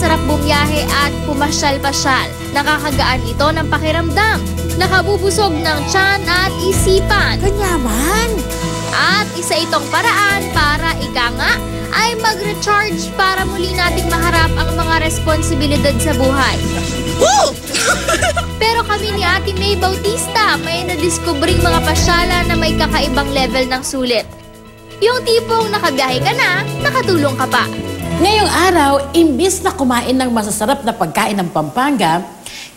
masarap bumiyahe at pumasyal-pasyal. Nakakagaan ito ng pakiramdam. Nakabubusog ng tiyan at isipan. Kanyaman! At isa itong paraan para ika nga ay mag-recharge para muli nating maharap ang mga responsibilidad sa buhay. Pero kami ni Ate May Bautista may nadiskubring mga pasyalan na may kakaibang level ng sulit. Yung tipong nakabiyahe ka na, nakatulong ka pa. Ngayong araw, imbis na kumain ng masasarap na pagkain ng Pampanga,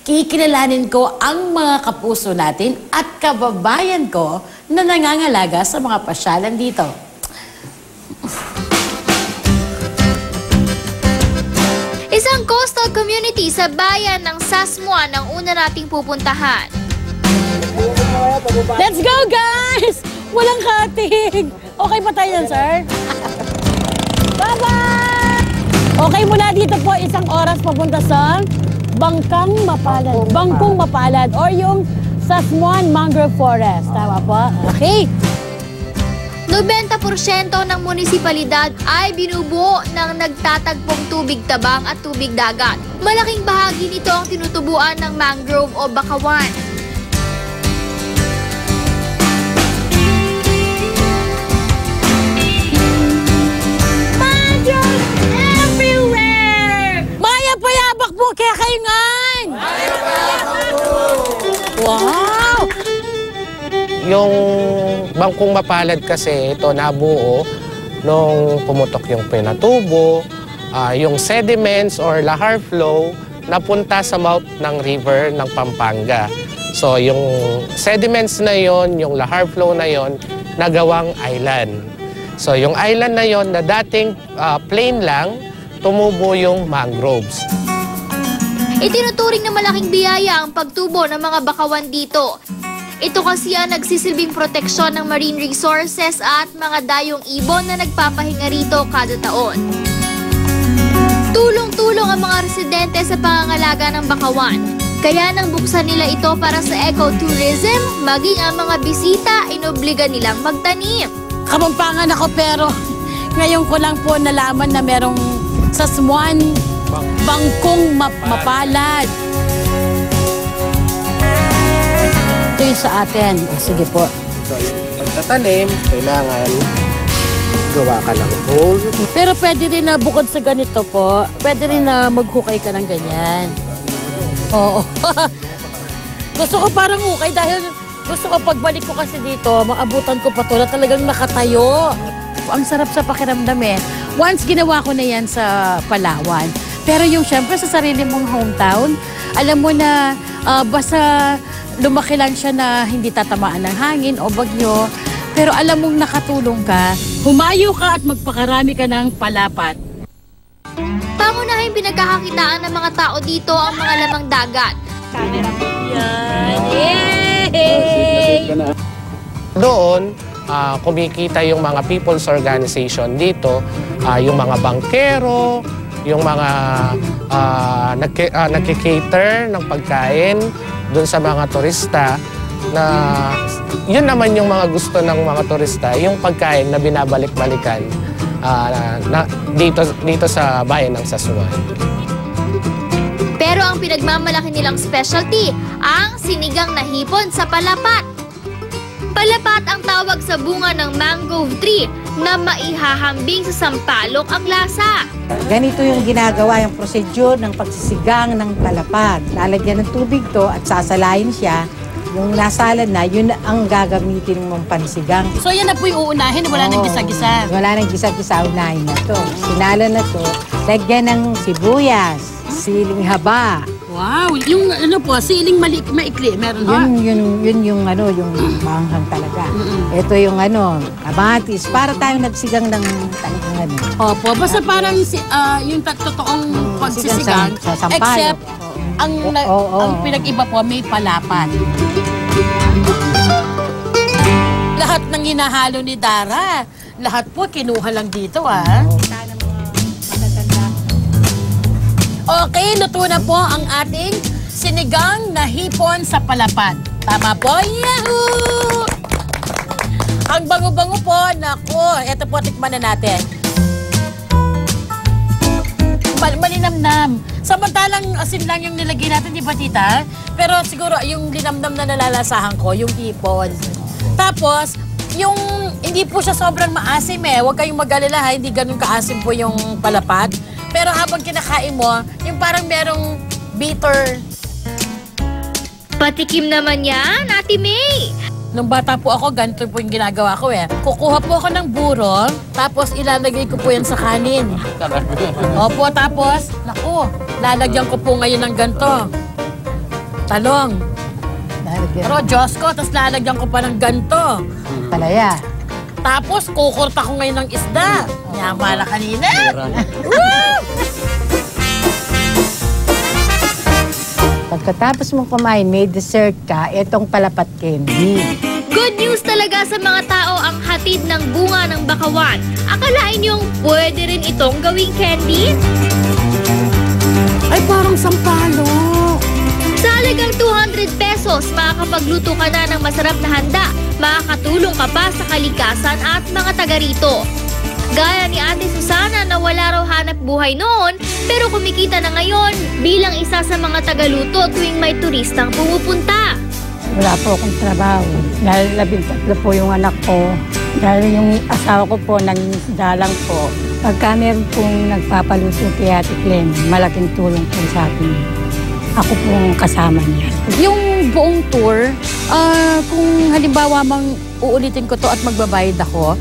kikilalanin ko ang mga kapuso natin at kababayan ko na nangangalaga sa mga pasyalan dito. Isang coastal community sa bayan ng Sasmuan ang una nating pupuntahan. Let's go, guys! Walang katig! Okay pa tayo yan, sir? Bye-bye! Okay, mula dito po, isang oras papunta sa Bangkang Mapalad. Bangkong Mapalad or yung Sasmuan Mangrove Forest. Tama po? Okay. 90% ng munisipalidad ay binubuo ng nagtatagpong tubig tabang at tubig dagat. Malaking bahagi nito ang tinutubuan ng mangrove o bakawan. Mangrove everywhere! Maya payabak po kaya kaingan! Maya payabak po! Wow! Yung Bangkong Mapalad kasi ito nabuo nung pumutok yung pinatubo, yung sediments or lahar flow napunta sa mouth ng river ng Pampanga. So yung sediments na yon, yung lahar flow na yon, nagawang island. So yung island na yon na dating plain lang, tumubo yung mangroves. Itinuturing na malaking biyaya ang pagtubo ng mga bakawan dito. Ito kasi ang nagsisilbing proteksyon ng marine resources at mga dayong ibon na nagpapahinga rito kada taon. Tulong-tulong ang mga residente sa pangangalaga ng bakawan. Kaya nang buksan nila ito para sa ecotourism, maging ang mga bisita inobliga nilang magtanim. Kapampangan ako pero ngayon ko lang po nalaman na merong Sasmuan Bangkong Mapalad. Ito yung sa atin. O, sige po. So yung pagtatanim, kailangan gawa ka ng hole. Pero pwede rin na bukod sa ganito po, pwede rin na maghukay ka ng ganyan. Oo. Gusto ko parang hukay dahil gusto ko pagbalik ko kasi dito, maabutan ko pa to na talagang nakatayo. Ang sarap sa pakiramdam eh. Once ginawa ko na yan sa Palawan. Pero yung syempre sa sarili mong hometown, alam mo na basta lumaki lang siya na hindi tatamaan ng hangin o bagyo, pero alam mong nakatulong ka, humayo ka at magpakarami ka ng palapat. Pangunahing pinagkakakitaan ng mga tao dito ang mga lamang dagat. Yan! Yay! Doon, kumikita yung mga people's organization dito, yung mga bankero, yung mga nagkikater ng pagkain doon sa mga turista na yun naman yung mga gusto ng mga turista, yung pagkain na binabalik-balikan dito sa bayan ng Sasmuan. Pero ang pinagmamalaki nilang specialty, ang sinigang na hipon sa palapat. Palapat ang tawag sa bunga ng mangrove tree na maihahambing sa sampalok ang lasa. Ganito yung ginagawa, yung procedure ng pagsisigang ng palapat. Lalagyan ng tubig to at sasalayin siya. Yung nasalad na, yun ang gagamitin mong pansigang. So yan na po yung uunahin, wala nang gisa-gisa. Wala nang gisa-gisa, unahin na to. Sinala na to, lagyan ng sibuyas, siling haba. Wow, yung ano po, siling maikli, meron ba? Yun yung ano, yung maanghang talaga. Ito yung ano, kamatis, para tayong nagsigang ng talagang ano. Opo, basta parang yung totoong pagsisigang, sa sampalok. except ang pinag-iba po, may palapat. Lahat ng hinahalo ni Dara, lahat po kinuha lang dito Okay, luto na po ang ating sinigang na hipon sa palapat. Tama po? Yahoo! Ang bango-bango po, naku, eto po, tikman na natin. malinamnam. Samantalang asin lang yung nilagay natin, di ba, tita? Pero siguro yung linamnam na nalalasahan ko, yung hipon. Tapos, yung hindi po siya sobrang maasim eh. Huwag kayong mag-alala ha, hindi ganun kaasim po yung palapad. Pero habang kinakain mo, yung parang merong bitter. Patikim naman yan, Ate May. Nung bata po ako, ganito po yung ginagawa ko eh. Kukuha po ako ng buro, tapos ilalagay ko po yan sa kanin. Opo, tapos, naku, lalagyan ko po ngayon ng ganito. Talong. Pero Diyos ko, tapos lalagyan ko pa ng ganito. Palaya. Tapos, kukurta ko ngayon ng isda. Nyamala kanina. Pagkatapos mong kumain, may dessert ka, itong palapat candy. Good news talaga sa mga tao ang hatid ng bunga ng bakawan. Akalain niyong pwede rin itong gawing candy? Ay, parang sampalo. Sa halagang 200 pesos, makakapagluto ka na ng masarap na handa. Makakatulong ka pa sa kalikasan at mga taga rito. Gaya ni Ate Susana na wala raw hanap buhay noon, pero kumikita na ngayon bilang isa sa mga tagaluto tuwing may turistang pumupunta. Wala po akong trabaho. Dahil 13 po yung anak ko. Dahil yung asawa ko po, nangingisda lang po. Pagka meron pong nagpapaluto kay Ate Clem, malaking tulong po sa akin. Ako pong kasama niya. Yung buong tour, kung halimbawa mang uulitin ko to at magbabayad ako,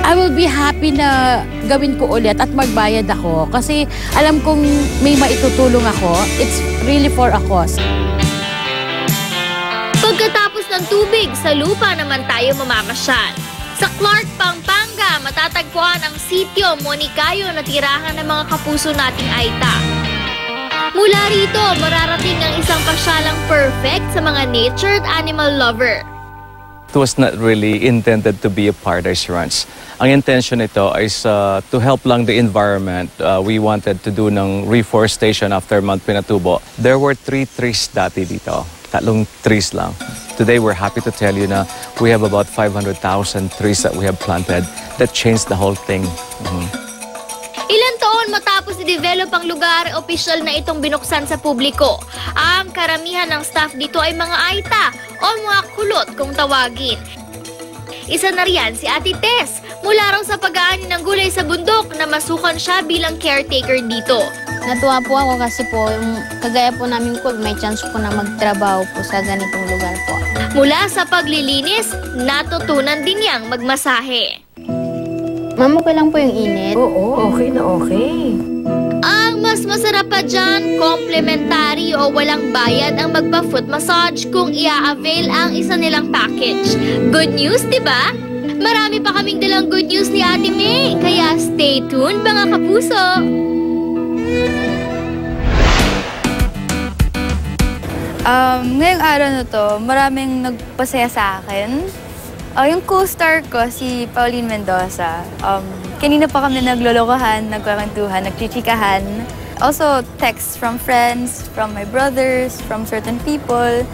I will be happy na gawin ko ulit at magbayad ako. Kasi alam kong may maitutulong ako. It's really for a cause. Pagkatapos ng tubig, sa lupa naman tayo mamamasyal. Sa Clark, Pampanga, matatagpuan ang sitio Monicayo na tirahan ng mga kapuso nating Aita. Mula rito, mararating ang isang pasyalang perfect sa mga nature at animal lover. It was not really intended to be a paradise ranch. Ang intention nito is to help lang the environment. We wanted to do ng reforestation after Mount Pinatubo. There were 3 trees dati dito. 3 trees lang. Today, we're happy to tell you na we have about 500,000 trees that we have planted that changed the whole thing. Ilan taon matapos i-develop ang lugar, opisyal na itong binuksan sa publiko. Ang karamihan ng staff dito ay mga Aita o mga kulot kung tawagin. Isa na riyan si Ate Tess, mula raw sa pag-aani ng gulay sa bundok na masukan siya bilang caretaker dito. Natuwa po ako kasi po, yung kagaya po namin po, may chance po na magtrabaho po sa ganitong lugar po. Mula sa paglilinis, natutunan din niyang magmasahe. Ma'am, okay lang po yung init? Oo, okay na okay. Ang mas masarap pa dyan, complimentary o walang bayad ang magpa-foot massage kung i-avail ang isa nilang package. Good news, di ba? Marami pa kaming dalang good news ni Ate May, kaya stay tuned mga kapuso! Ngayong araw na to, maraming nagpasaya sa akin. Yung co-star ko, si Pauline Mendoza. Kanina pa kami naglolokohan, nagkakwentuhan, nagchichikahan. Also, texts from friends, from my brothers, from certain people.